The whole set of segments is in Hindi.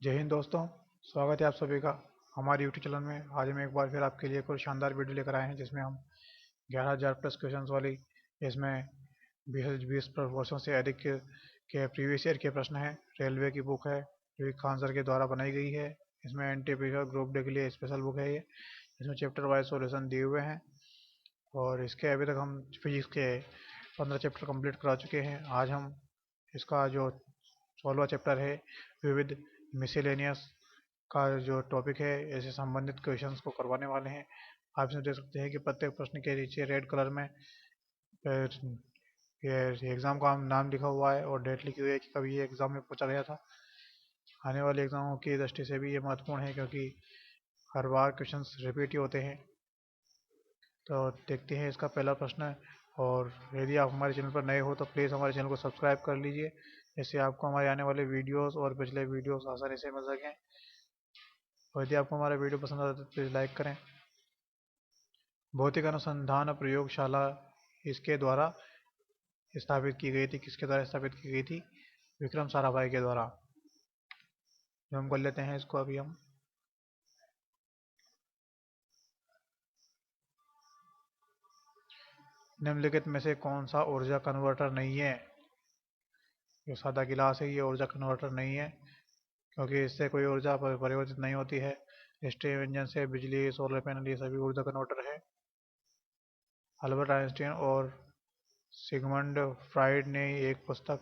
जय हिंद दोस्तों। स्वागत है आप सभी का हमारे यूट्यूब चैनल में। आज हम एक बार फिर आपके लिए कोई शानदार वीडियो लेकर आए हैं जिसमें हम 11,000 प्लस क्वेश्चन वाली इसमें 20 वर्षों से अधिक के प्रीवियस ईयर के प्रश्न हैं। रेलवे की बुक है जो कि खान सर के द्वारा बनाई गई है। इसमें एनटीपीसी ग्रुप डे के लिए स्पेशल बुक है ये। इसमें चैप्टर वाइज सॉल्यूशन दिए हुए हैं और इसके अभी तक हम फिजिक्स के 15 चैप्टर कंप्लीट करा चुके हैं। आज हम इसका जो 16वां चैप्टर है विविध मिसेलेनियस का जो टॉपिक है ऐसे संबंधित क्वेश्चंस को करवाने वाले हैं। आप इसमें देख सकते हैं कि प्रत्येक प्रश्न के नीचे रेड कलर में ये एग्ज़ाम का नाम लिखा हुआ है और डेट लिखी हुई है कि कभी ये एग्ज़ाम में पूछा गया था। आने वाले एग्ज़ामों की दृष्टि से भी ये महत्वपूर्ण है क्योंकि हर बार क्वेश्चंस रिपीट ही होते हैं। तो देखते हैं इसका पहला प्रश्न। और यदि आप हमारे चैनल पर नए हो तो प्लीज़ हमारे चैनल को सब्सक्राइब कर लीजिए, जिससे आपको हमारे आने वाले वीडियोस और पिछले वीडियोस आसानी से मिल सकें। और यदि आपको हमारा वीडियो पसंद आता है तो प्लीज़ लाइक करें। भौतिक अनुसंधान प्रयोगशाला इसके द्वारा स्थापित की गई थी। किसके द्वारा स्थापित की गई थी? विक्रम साराभाई के द्वारा। जो हम कर लेते हैं इसको अभी हम। निम्नलिखित में से कौन सा ऊर्जा कन्वर्टर नहीं है? जो सादा गिलास है ये ऊर्जा कन्वर्टर नहीं है क्योंकि इससे कोई ऊर्जा परिवर्तित नहीं होती है। स्टीम इंजन से बिजली, सोलर पैनल, ये सभी ऊर्जा कन्वर्टर है। अल्बर्ट आइंस्टीन और सिगमंड फ्राइड ने एक पुस्तक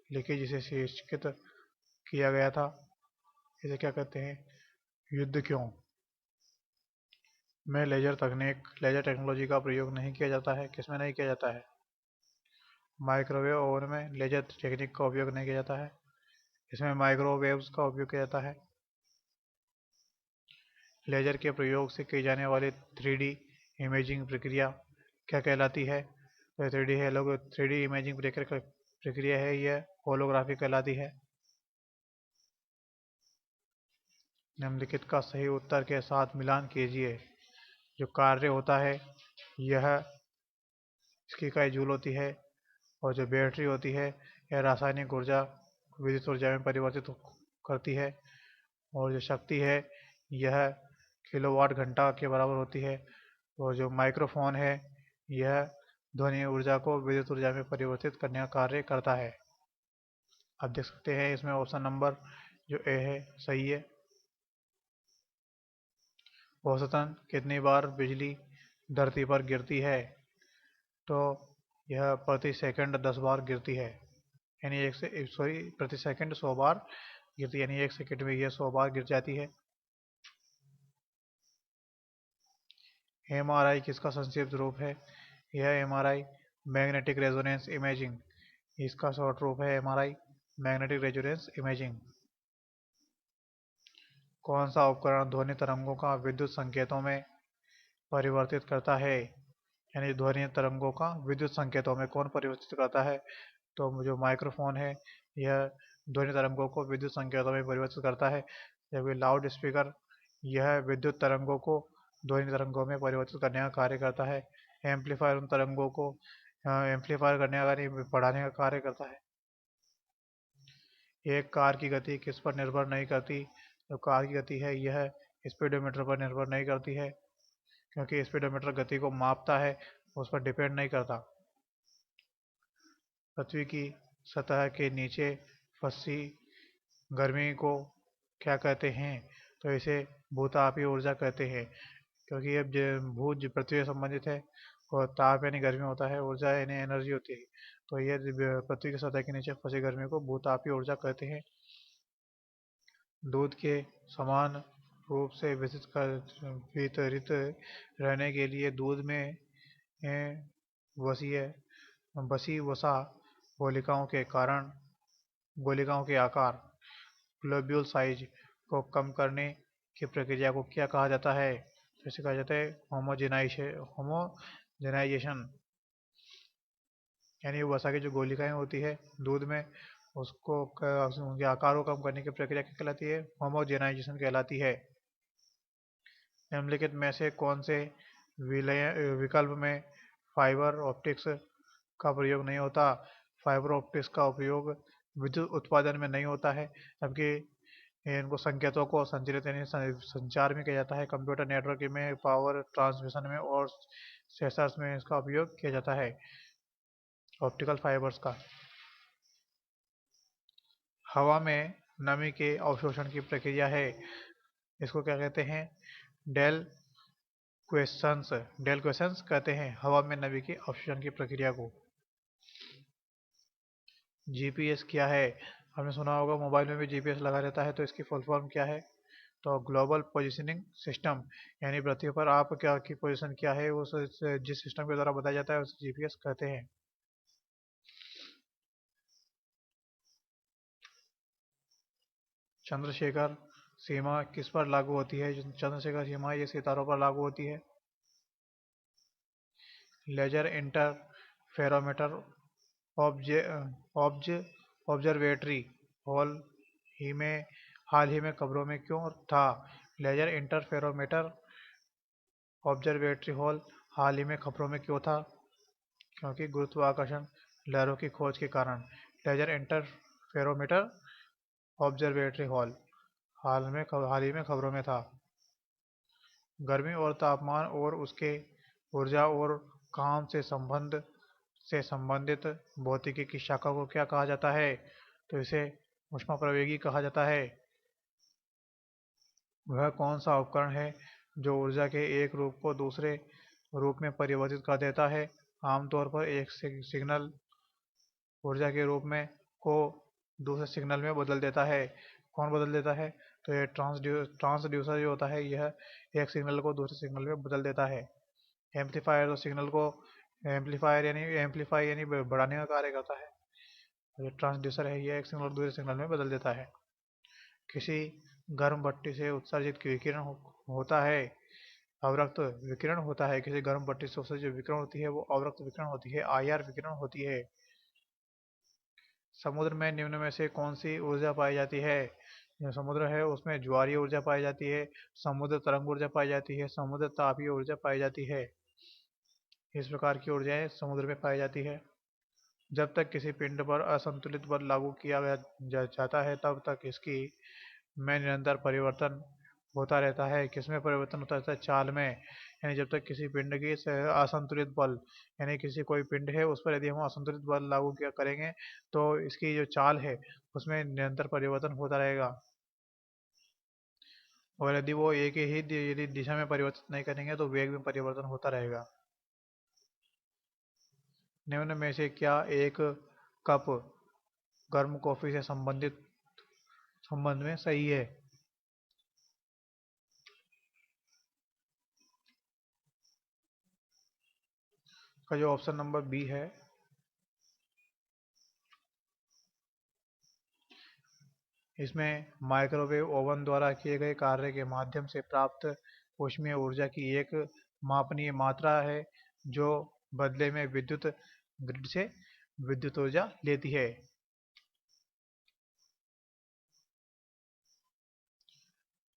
लिखी जिसे शीर्षित किया गया था। इसे क्या कहते हैं? युद्ध क्यों में लेजर टेक्नोलॉजी का प्रयोग नहीं किया जाता है? किसमें नहीं किया जाता है? माइक्रोवेव ओवन में लेजर टेक्निक का उपयोग नहीं किया जाता है। इसमें माइक्रोवेव्स का उपयोग किया जाता है। लेजर के प्रयोग से की जाने वाली 3D इमेजिंग प्रक्रिया क्या कहलाती है? तो 3D इमेजिंग प्रक्रिया है यह होलोग्राफी कहलाती है। निम्नलिखित का सही उत्तर के साथ मिलान कीजिए। जो कार्य होता है यह इसकी इकाई जूल होती है और जो बैटरी होती है यह रासायनिक ऊर्जा विद्युत ऊर्जा में परिवर्तित करती है और जो शक्ति है यह किलोवाट घंटा के बराबर होती है। और जो माइक्रोफोन है यह ध्वनि ऊर्जा को विद्युत ऊर्जा में परिवर्तित करने का कार्य करता है। आप देख सकते हैं इसमें ऑप्शन नंबर जो ए है सही है। औसतन कितनी बार बिजली धरती पर गिरती है? तो यह प्रति सेकंड 10 बार गिरती है। यानी प्रति सेकंड 100 बार गिरती है, यानी 1 सेकंड में यह 100 बार गिर जाती है। MRI किसका संक्षिप्त रूप है? यह MRI मैग्नेटिक रेजोनेंस इमेजिंग, इसका शॉर्ट रूप है MRI मैग्नेटिक रेजोनेंस इमेजिंग। कौन सा उपकरण ध्वनि तरंगों का विद्युत संकेतों में परिवर्तित करता है? यानी ध्वनि तरंगों का विद्युत संकेतों में कौन परिवर्तित करता है? तो जो माइक्रोफोन है यह ध्वनि तरंगों को विद्युत संकेतों में परिवर्तित करता है, जबकि लाउड स्पीकर यह विद्युत तरंगों को ध्वनि तरंगों में परिवर्तित करने का कार्य करता है। एम्पलीफायर उन तरंगों को एम्पलीफायर करने का कार्य बढ़ाने का कार्य करता है। एक कार की गति किस पर निर्भर नहीं करती? जो कार की गति है यह स्पीडोमीटर पर निर्भर नहीं करती है क्योंकि स्पीडोमीटर गति को मापता है, उस पर डिपेंड नहीं करता। पृथ्वी की सतह के नीचे फंसी गर्मी को क्या कहते हैं? तो इसे भूतापीय ऊर्जा कहते हैं क्योंकि अब भूत जो पृथ्वी से संबंधित है और ताप यानी गर्मी होता है, ऊर्जा यानी एनर्जी होती है। तो ये पृथ्वी की सतह के नीचे फंसी गर्मी को भूतापीय ऊर्जा कहते हैं। दूध के समान रूप से वितरित रहने के लिए दूध में वसीय बसी वसा गोलिकाओं के आकार ग्लोब्यूल साइज को कम करने की प्रक्रिया को क्या कहा जाता है? तो इसे कहा जाता है होमोजेनाइजेशन। यानी वसा की जो गोलिकाएं होती है दूध में उसको उनके आकार को कम करने की प्रक्रिया क्या कहलाती है? होमोजेनाइजेशन कहलाती है। निम्नलिखित में से कौन से विकल्प में फाइबर ऑप्टिक्स का प्रयोग नहीं होता? फाइबर ऑप्टिक्स का उपयोग विद्युत उत्पादन में नहीं होता है, जबकि इनको संकेतों को संचारित यानी संचार में किया जाता है, कंप्यूटर नेटवर्क में, पावर ट्रांसमिशन में और सेंसर्स में इसका उपयोग किया जाता है। ऑप्टिकल फाइबर्स का हवा में नमी के अवशोषण की प्रक्रिया है, इसको क्या कहते हैं? डेल क्वेश्चंस डेल क्वेश्चंस कहते हैं हवा में नमी के अवशोषण की प्रक्रिया को। जीपीएस क्या है? हमने सुना होगा मोबाइल में भी जीपीएस लगा रहता है, तो इसकी फुल फॉर्म क्या है? तो ग्लोबल पोजिशनिंग सिस्टम, यानी पृथ्वी पर आप क्या की पोजीशन क्या है उस जिस सिस्टम के द्वारा बताया जाता है उसे जीपीएस कहते हैं। चंद्रशेखर सीमा किस पर लागू होती है? चंद्रशेखर सीमा ये सितारों पर लागू होती है। लेजर इंटरफेरोमीटर ऑब्जर्वेटरी हॉल हाल ही में खबरों में क्यों था? लेजर इंटरफेरोमीटर ऑब्जर्वेटरी हॉल हाल ही में खबरों में क्यों था? क्योंकि गुरुत्वाकर्षण लहरों की खोज के कारण। लेजर इंटरफेरोमीटर ऑब्जर्वेटरी हॉल हाल ही में खबरों में था। गर्मी और तापमान और उसके ऊर्जा और काम से संबंधित भौतिकी की शाखा को क्या कहा जाता है? तो इसे ऊष्मप्रवैगिकी कहा जाता है। वह कौन सा उपकरण है जो ऊर्जा के एक रूप को दूसरे रूप में परिवर्तित कर देता है? आमतौर पर एक सिग्नल ऊर्जा के रूप में को दूसरे सिग्नल में बदल देता है। कौन बदल देता है? तो ये ट्रांसड्यूसर जो होता है यह एक सिग्नल को दूसरे सिग्नल में बदल देता है। एम्पलीफायर तो सिग्नल को एम्पलीफाई यानी बढ़ाने का कार्य करता है। जो ट्रांसड्यूसर है यह एक सिग्नल दूसरे सिग्नल में बदल देता है। किसी गर्म भट्टी से उत्सर्जित विकिरण होता है अवरक्त विकिरण होता है। किसी गर्म भट्टी से उत्सर्जित जो विकिरण होती है वो अवरक्त विकिरण होती है, आईआर विकिरण होती है। समुद्र में निम्न में से कौन सी ऊर्जा पाई जाती है? जो समुद्र है उसमें ज्वारीय ऊर्जा पाई जाती है, समुद्र तरंग ऊर्जा पाई जाती है, समुद्र तापीय ऊर्जा पाई जाती है। इस प्रकार की ऊर्जाएं समुद्र में पाई जाती है। जब तक किसी पिंड पर असंतुलित बल लागू किया जाता है तब तक इसकी में निरंतर परिवर्तन होता रहता है। किसमें परिवर्तन होता रहता है? चाल में। यानी जब तक किसी पिंड की असंतुलित बल यानी किसी कोई पिंड है उस पर यदि हम असंतुलित बल लागू किया करेंगे तो इसकी जो चाल है उसमें निरंतर परिवर्तन होता रहेगा। और यदि वो एक ही यदि दिशा में परिवर्तित नहीं करेंगे तो वेग में परिवर्तन होता रहेगा। निम्न में से क्या एक कप गर्म कॉफी से संबंध में सही है? का जो ऑप्शन नंबर बी है, इसमें माइक्रोवेव ओवन द्वारा किए गए कार्य के माध्यम से प्राप्त ऊष्मीय ऊर्जा की एक मापनीय मात्रा है जो बदले में विद्युत ग्रिड से विद्युत ऊर्जा लेती है।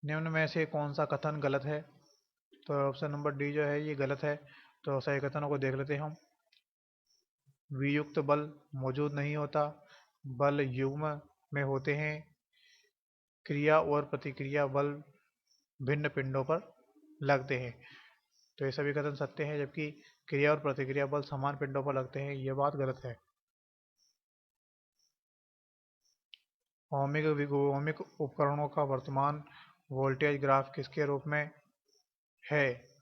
निम्न में से कौन सा कथन गलत है? तो ऑप्शन नंबर डी जो है ये गलत है। तो सही कथनों को देख लेते हैं हम। वियुक्त बल मौजूद नहीं होता, बल युग्म में होते हैं। क्रिया और प्रतिक्रिया बल भिन्न पिंडों पर लगते हैं। तो ये सभी कथन सत्य हैं, जबकि क्रिया और प्रतिक्रिया बल समान पिंडों पर लगते हैं, ये बात गलत है। ओमिक उपकरणों का वर्तमान वोल्टेज ग्राफ किसके रूप में है?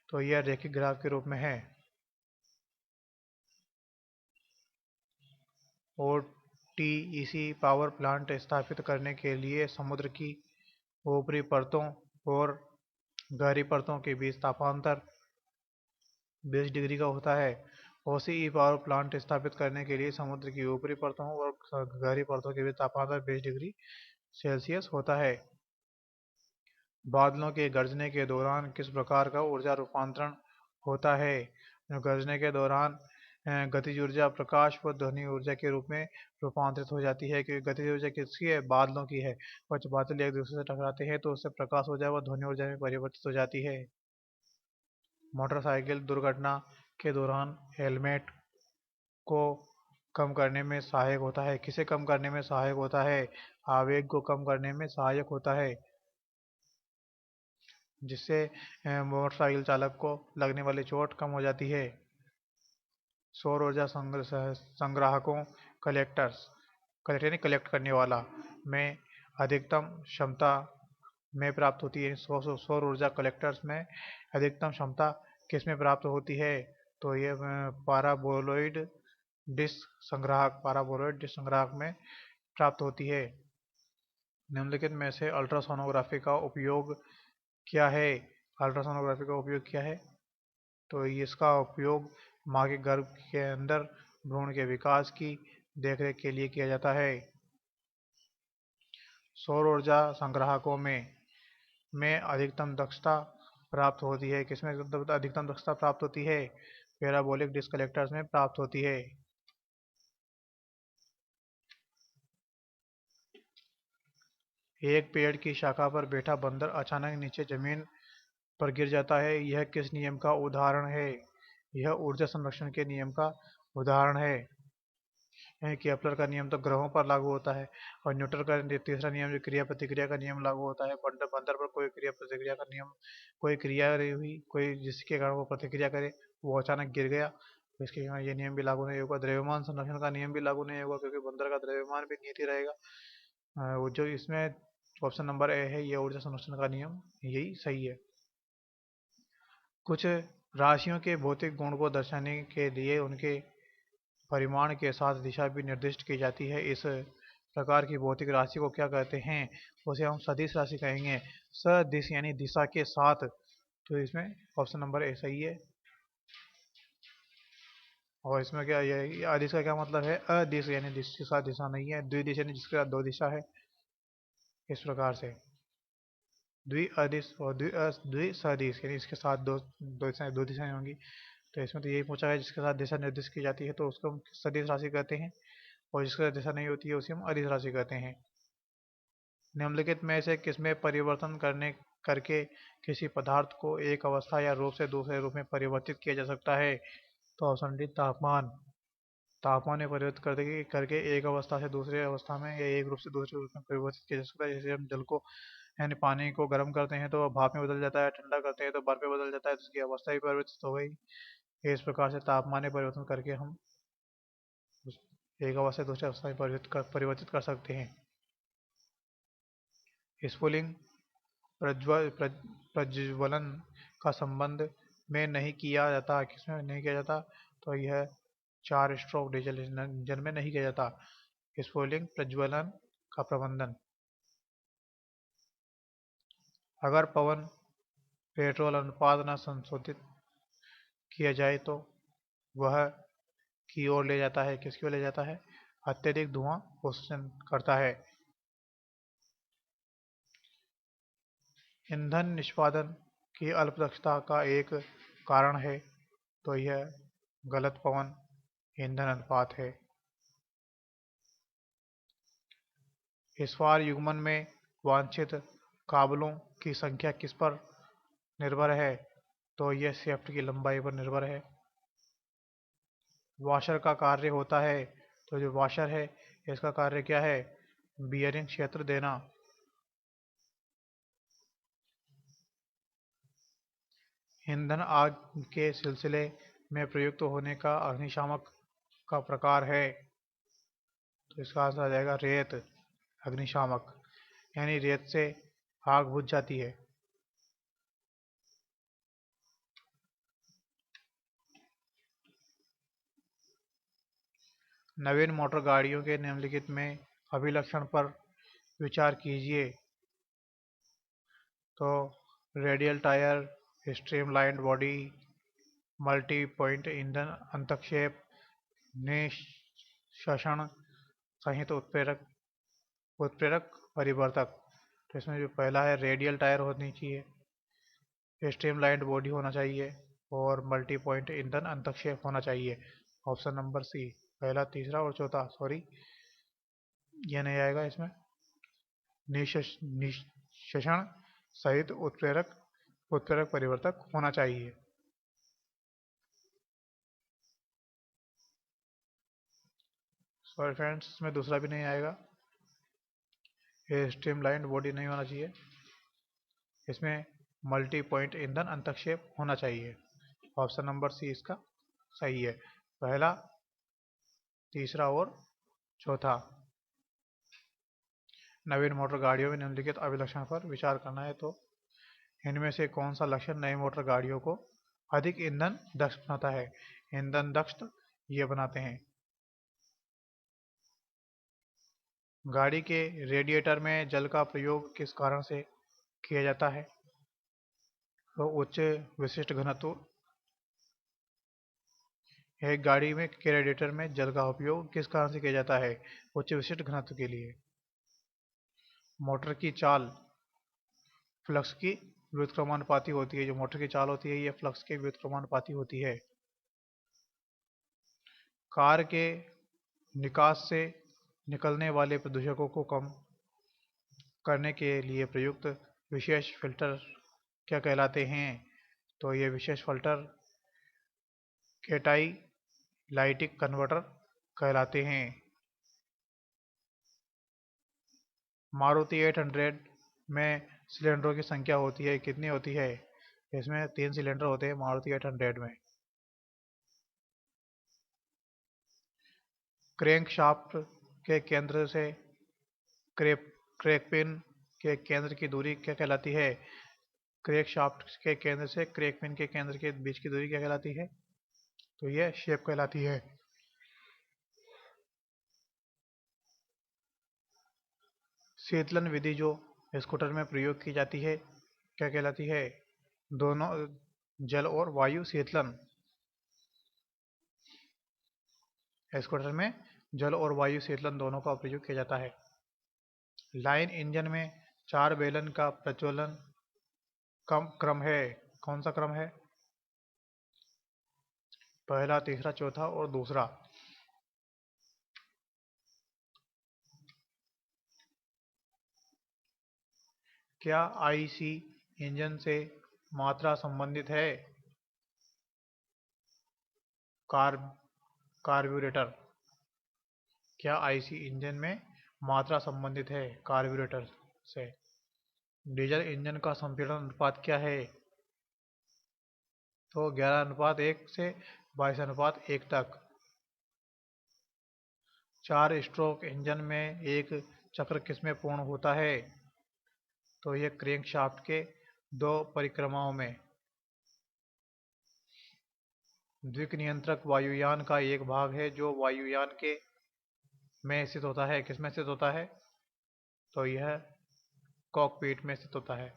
तो यह रैखिक ग्राफ के रूप में है। ओटीईसी पावर प्लांट स्थापित करने के लिए समुद्र की ऊपरी परतों और गहरी परतों के बीच तापांतर 20 डिग्री का होता है। ओसीई पावर प्लांट स्थापित करने के लिए समुद्र की ऊपरी परतों और गहरी परतों के बीच तापमान 20 डिग्री सेल्सियस होता है। बादलों के गरजने के दौरान किस प्रकार का ऊर्जा रूपांतरण होता है? गरजने के दौरान गतिज ऊर्जा प्रकाश व ध्वनि ऊर्जा के रूप में रूपांतरित हो जाती है। क्योंकि गतिज ऊर्जा किसकी है? बादलों की है। और जब बादल एक दूसरे से टकराते हैं तो उससे प्रकाश ऊर्जा व ध्वनि ऊर्जा में परिवर्तित हो जाती है। मोटरसाइकिल दुर्घटना के दौरान हेलमेट को कम करने में सहायक होता है। किसे कम करने में सहायक होता है? आवेग को कम करने में सहायक होता है, जिससे मोटरसाइकिल चालक को लगने वाली चोट कम हो जाती है। सौर ऊर्जा संग्राहकों कलेक्टर्स कलेक्टर यानी कलेक्ट करने वाला में अधिकतम क्षमता में प्राप्त होती है। सौर ऊर्जा कलेक्टर्स में अधिकतम क्षमता किस में प्राप्त होती है? तो ये पाराबोलॉइड डिस्क संग्राहक में प्राप्त होती है। निम्नलिखित में से अल्ट्रासोनोग्राफी का उपयोग क्या है? अल्ट्रासोनोग्राफी का उपयोग क्या है? तो इसका उपयोग माँ के गर्भ के अंदर भ्रूण के विकास की देखरेख के लिए किया जाता है। सौर ऊर्जा संग्राहकों में अधिकतम दक्षता प्राप्त होती है। किसमें अधिकतम दक्षता प्राप्त होती है? पैराबोलिक डिस्क कलेक्टर्स में प्राप्त होती है। एक पेड़ की शाखा पर बैठा बंदर अचानक नीचे जमीन पर गिर जाता है। यह किस नियम का उदाहरण है? यह ऊर्जा संरक्षण के नियम का उदाहरण है। केपलर का नियम तो ग्रहों पर लागू होता है, और न्यूटन का तीसरा नियम जो क्रिया प्रतिक्रिया का नियम लागू होता है। बंदर पर कोई क्रिया प्रतिक्रिया का नियम, कोई क्रिया हुई, कोई जिसके कारण वो प्रतिक्रिया करे, वो अचानक गिर गया, तो इसके कारण ये नियम भी लागू नहीं होगा। द्रव्यमान संरक्षण का नियम भी लागू नहीं होगा, क्योंकि बंदर का द्रव्यमान भी नीति रहेगा। वो जो इसमें ऑप्शन नंबर ए है, ये ऊर्जा संरक्षण का नियम यही सही है। कुछ राशियों के भौतिक गुण को दर्शाने के लिए उनके परिमाण के साथ दिशा भी निर्दिष्ट की जाती है। इस प्रकार की भौतिक राशि को क्या कहते हैं? उसे हम सदिश राशि कहेंगे। सदिश यानी दिशा के साथ, तो इसमें ऑप्शन नंबर ए सही है। और इसमें क्या ये अदिश का क्या मतलब है? अदिश यानी दिशा दिशा नहीं है। द्विदिश यानी जिसके साथ दो दिशा है। इस प्रकार से द्विअदिश और द्विसदिश यानी इसके साथ दो दिशाएं होंगी। तो इसमें तो यही पूछा है, जिसके साथ दिशा निर्दिष्ट की जाती है तो उसको हम सदिश राशि कहते हैं, और जिसके साथ दिशा नहीं होती है उसे हम अदिश राशि कहते हैं। निम्नलिखित में से किसमें परिवर्तन करके किसी पदार्थ को एक अवस्था या रूप से दूसरे रूप में परिवर्तित किया जा सकता है? तो ऑप्शन डी तापमान। तापमान में परिवर्तित करके एक अवस्था से दूसरे अवस्था में या एक रूप से दूसरे रूप में परिवर्तित किया जा सकता है। जैसे हम जल को यानी पानी को गर्म करते हैं तो भाप में बदल जाता है, ठंडा करते हैं तो बर्फ में बदल जाता है, तो उसकी अवस्था भी परिवर्तित हो गई। इस प्रकार से तापमान में परिवर्तन करके हम एक अवस्था से दूसरी अवस्था में परिवर्तित कर सकते हैं। स्फुलिंग प्रज्वलन का संबंध में नहीं किया जाता। किसमें नहीं किया जाता? तो यह 4 स्ट्रोक डीजल इंजन में नहीं किया जाता स्फुलिंग प्रज्वलन का प्रबंधन। अगर पवन पेट्रोल अनुपात न संशोधित किया जाए तो वह की ओर ले जाता है। किसकी ओर ले जाता है? अत्यधिक धुआं उत्सर्जन करता है। ईंधन निष्पादन की अल्प दक्षता का एक कारण है, तो यह गलत पवन ईंधन अनुपात है। इस्पार युग्मन में वांछित काबलों की संख्या किस पर निर्भर है? तो यह शेफ्ट की लंबाई पर निर्भर है। वॉशर का कार्य होता है, तो जो वॉशर है इसका कार्य क्या है? बियरिंग क्षेत्र देना। ईंधन आग के सिलसिले में प्रयुक्त होने का अग्निशामक का प्रकार है, तो इसका आंसर आ जाएगा रेत अग्निशामक, यानी रेत से आग बुझ जाती है। नवीन मोटर गाड़ियों के निम्नलिखित में अभिलक्षण पर विचार कीजिए। तो radial tyre, streamlined body, multi point ईंधन अंतक्षेप, निष्कर्षण सहित उत्प्रेरक परिवर्तक। तो इसमें जो पहला है रेडियल टायर होनी चाहिए, स्ट्रीमलाइन्ड बॉडी होना चाहिए, और मल्टी पॉइंट ईंधन अंतक्षेप होना चाहिए। ऑप्शन नंबर सी पहला, तीसरा और चौथा, सॉरी यह नहीं आएगा इसमें। निष्कर्षण सहित उत्प्रेरक परिवर्तक होना चाहिए। सॉरी फ्रेंड्स, इसमें दूसरा भी नहीं आएगा। ये स्ट्रीमलाइंड बॉडी नहीं होना चाहिए। इसमें मल्टी पॉइंट ईंधन अंतक्षेप होना चाहिए। ऑप्शन नंबर सी इसका सही है। पहला, तीसरा और चौथा। नवीन मोटर गाड़ियों में निम्नलिखित अभिलक्षण पर विचार करना है, तो इनमें से कौन सा लक्षण नई मोटर गाड़ियों को अधिक ईंधन दक्ष बनाता है? ईंधन दक्ष ये बनाते हैं। गाड़ी के रेडिएटर में जल का प्रयोग किस कारण से किया जाता है? तो उच्च विशिष्ट घनत्व। एक गाड़ी में के रेडिएटर में जल का उपयोग किस कारण से किया जाता है? उच्च विशिष्ट घनत्व के लिए। मोटर की चाल फ्लक्स की व्युत्क्रमानुपाती होती है। जो मोटर की चाल होती है ये फ्लक्स के व्युत्क्रमानुपाती होती है। कार के निकास से निकलने वाले प्रदूषकों को कम करने के लिए प्रयुक्त विशेष फिल्टर क्या कहलाते हैं? तो ये विशेष फिल्टर कैटाइलाइटिक कन्वर्टर कहलाते हैं। मारुति 800 में सिलेंडरों की संख्या होती है, कितनी होती है? इसमें 3 सिलेंडर होते हैं मारुति 800 में। क्रैंकशाफ्ट के केंद्र से क्रैंकपिन के केंद्र की दूरी क्या कहलाती है? क्रैंकशाफ्ट के केंद्र से क्रैंकपिन के केंद्र के बीच की दूरी क्या कहलाती है? तो यह शेप कहलाती है। शीतलन विधि जो स्कूटर में प्रयोग की जाती है क्या कहलाती है? दोनों जल और वायु शीतलन। स्कूटर में जल और वायु शीतलन दोनों का प्रयोग किया जाता है। लाइन इंजन में 4 बेलन का प्रचलन क्रम है, कौन सा क्रम है? पहला, तीसरा, चौथा और दूसरा। क्या आईसी इंजन से मात्रा संबंधित है? कार्ब्यूरेटर। क्या आईसी इंजन में मात्रा संबंधित है कार्ब्यूरेटर से? डीजल इंजन का संपीड़न अनुपात क्या है? तो 11:1 से 22:1 तक। 4 स्ट्रोक इंजन में एक चक्र किसमें पूर्ण होता है? तो यह क्रैंकशाफ्ट के 2 परिक्रमाओं में। द्विक नियंत्रक वायुयान का एक भाग है जो वायुयान के में स्थित होता है। किसमें स्थित होता है? तो यह कॉकपिट में स्थित होता है।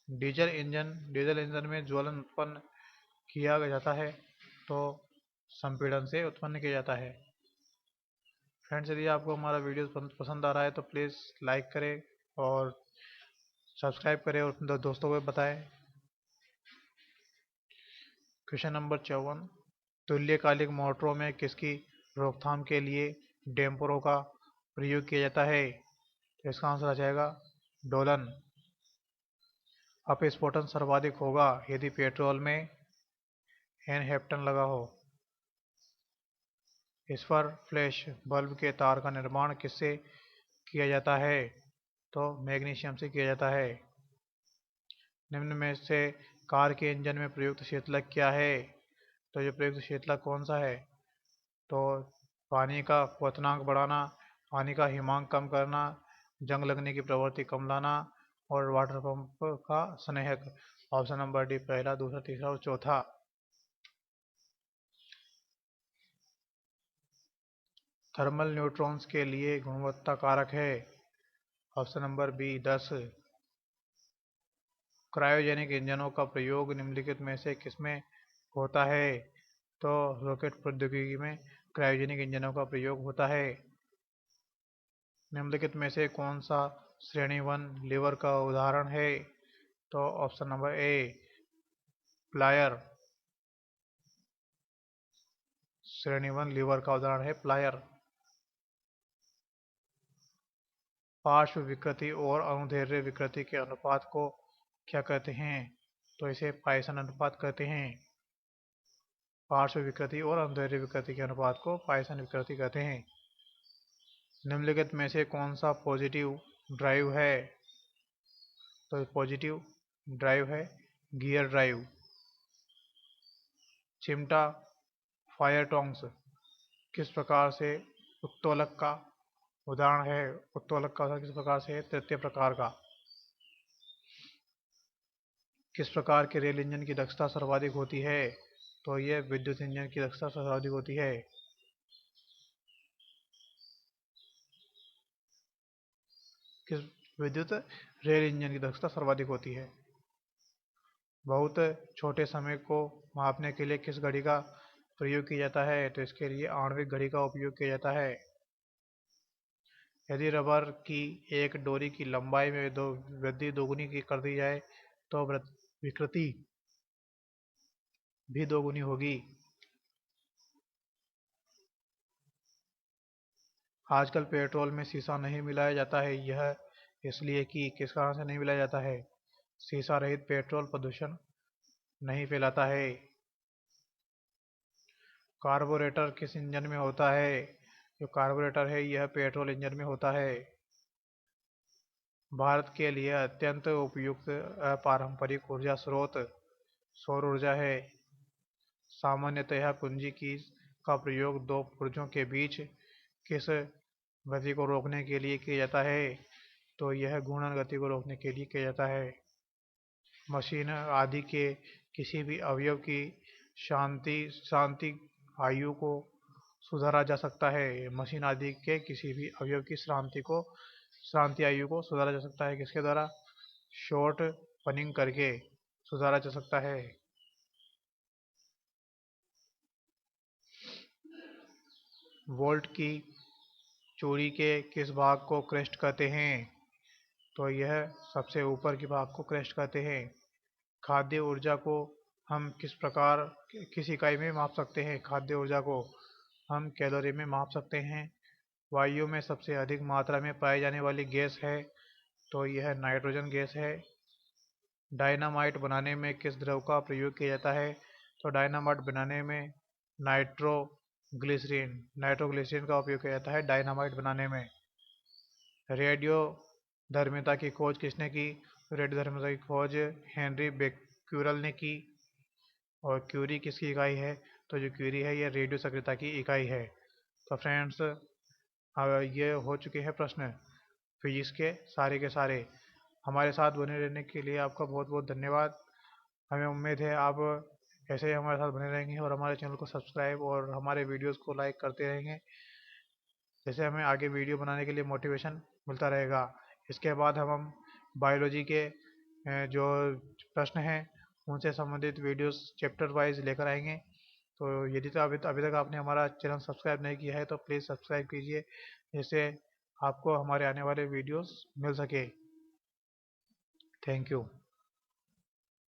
डीजल इंजन में ज्वलन उत्पन्न किया जाता है तो संपीड़न से उत्पन्न किया जाता है। फ्रेंड्स, यदि आपको हमारा वीडियो पसंद आ रहा है तो प्लीज़ लाइक करें और सब्सक्राइब करें और अपने दोस्तों को बताएं। क्वेश्चन नंबर 54, तुल्यकालिक मोटरों में किसकी रोकथाम के लिए डैम्परों का प्रयोग किया जाता है? तो इसका आंसर आ जाएगा दोलन। अपस्फोटन सर्वाधिक होगा यदि पेट्रोल में एनहेप्टन लगा हो। इस पर फ्लैश बल्ब के तार का निर्माण किससे किया जाता है? तो मैग्नीशियम से किया जाता है। निम्न में से कार के इंजन में प्रयुक्त शीतलक क्या है? तो ये प्रयुक्त शीतलक कौन सा है? तो पानी का क्वथनांक बढ़ाना, पानी का हिमांक कम करना, जंग लगने की प्रवृत्ति कम लाना और वाटर पंप का स्नेहक। ऑप्शन नंबर डी, पहला, दूसरा, तीसरा और चौथा। थर्मल न्यूट्रॉन्स के लिए गुणवत्ता कारक है। Option number B, 10। क्रायोजेनिक इंजनों का प्रयोग निम्नलिखित में से किसमें होता है? तो रॉकेट प्रौद्योगिकी में क्रायोजेनिक इंजनों का प्रयोग होता है। निम्नलिखित में से कौन सा श्रेणी 1 लीवर का उदाहरण है? तो ऑप्शन नंबर ए, प्लायर। श्रेणी 1 लीवर का उदाहरण है प्लायर। पार्श्व विकृति और अनुदैर्ध्य विकृति के अनुपात को क्या कहते हैं? तो इसे पाइसन अनुपात कहते हैं। पार्श्व विकृति और अनुदैर्ध्य विकृति के अनुपात को पाइसन विकृति कहते हैं। निम्नलिखित में से कौन सा पॉजिटिव ड्राइव है? तो पॉजिटिव ड्राइव है गियर ड्राइव। चिमटा फायर टोंग्स किस प्रकार से उत्तोलक का उदाहरण है? उत्तोलक का उदाहरण किस प्रकार से है? तृतीय प्रकार का। किस प्रकार के रेल इंजन की दक्षता सर्वाधिक होती है? तो यह विद्युत इंजन की दक्षता सर्वाधिक होती है। किस विद्युत रेल इंजन की दक्षता सर्वाधिक होती है। बहुत छोटे समय को मापने के लिए किस घड़ी का प्रयोग किया जाता है? तो इसके लिए आणविक घड़ी का उपयोग किया जाता है। यदि रबर की एक डोरी की लंबाई में वृद्धि दोगुनी की कर दी जाए तो विकृति भी दोगुनी होगी। आजकल पेट्रोल में शीशा नहीं मिलाया जाता है, यह इसलिए कि किस कारण से नहीं मिलाया जाता है? शीशा रहित पेट्रोल प्रदूषण नहीं फैलाता है। कार्बोरेटर किस इंजन में होता है? जो कार्बोरेटर है यह पेट्रोल इंजन में होता है। भारत के लिए अत्यंत उपयुक्त अपारंपरिक ऊर्जा स्रोत सौर ऊर्जा है। सामान्यतः पूंजी का प्रयोग दो पुर्जों के बीच किस गति को रोकने के लिए किया जाता है? तो यह घूर्णन गति को रोकने के लिए किया जाता है। मशीन आदि के किसी भी अवयव की शांति आयु को सुधारा जा सकता है। मशीन आदि के किसी भी अवयव की शांति आयु को सुधारा जा सकता है। किसके द्वारा? शॉर्ट पनिंग करके सुधारा जा सकता है। वोल्ट की चूड़ी के किस भाग को क्रेस्ट कहते हैं? तो यह सबसे ऊपर के भाग को क्रेस्ट कहते हैं। खाद्य ऊर्जा को हम किस इकाई में माप सकते हैं? खाद्य ऊर्जा को हम कैलोरी में माप सकते हैं। वायु में सबसे अधिक मात्रा में पाई जाने वाली गैस है? तो यह नाइट्रोजन गैस है। डायनामाइट बनाने में किस द्रव का प्रयोग किया जाता है? तो डायनामाइट बनाने में नाइट्रोग्लिसरीन का उपयोग किया जाता है डायनामाइट बनाने में। रेडियो धर्मिता की खोज किसने की? रेडियो धर्मिता की खोज हेनरी बेक्यूरल ने की। और क्यूरी किसकी इकाई है? तो जो क्यूरी है यह रेडियो सक्रियता की इकाई है। तो फ्रेंड्स ये हो चुके हैं प्रश्न फिजिक्स के सारे। हमारे साथ बने रहने के लिए आपका बहुत बहुत धन्यवाद। हमें उम्मीद है आप ऐसे ही हमारे साथ बने रहेंगे और हमारे चैनल को सब्सक्राइब और हमारे वीडियोस को लाइक करते रहेंगे। जैसे हमें आगे वीडियो बनाने के लिए मोटिवेशन मिलता रहेगा। इसके बाद हम बायोलॉजी के जो प्रश्न हैं उनसे संबंधित वीडियोस चैप्टर वाइज लेकर आएंगे। तो यदि तो अभी तक आपने हमारा चैनल सब्सक्राइब नहीं किया है तो प्लीज़ सब्सक्राइब कीजिए, जिससे आपको हमारे आने वाले वीडियोस मिल सके। Thank you.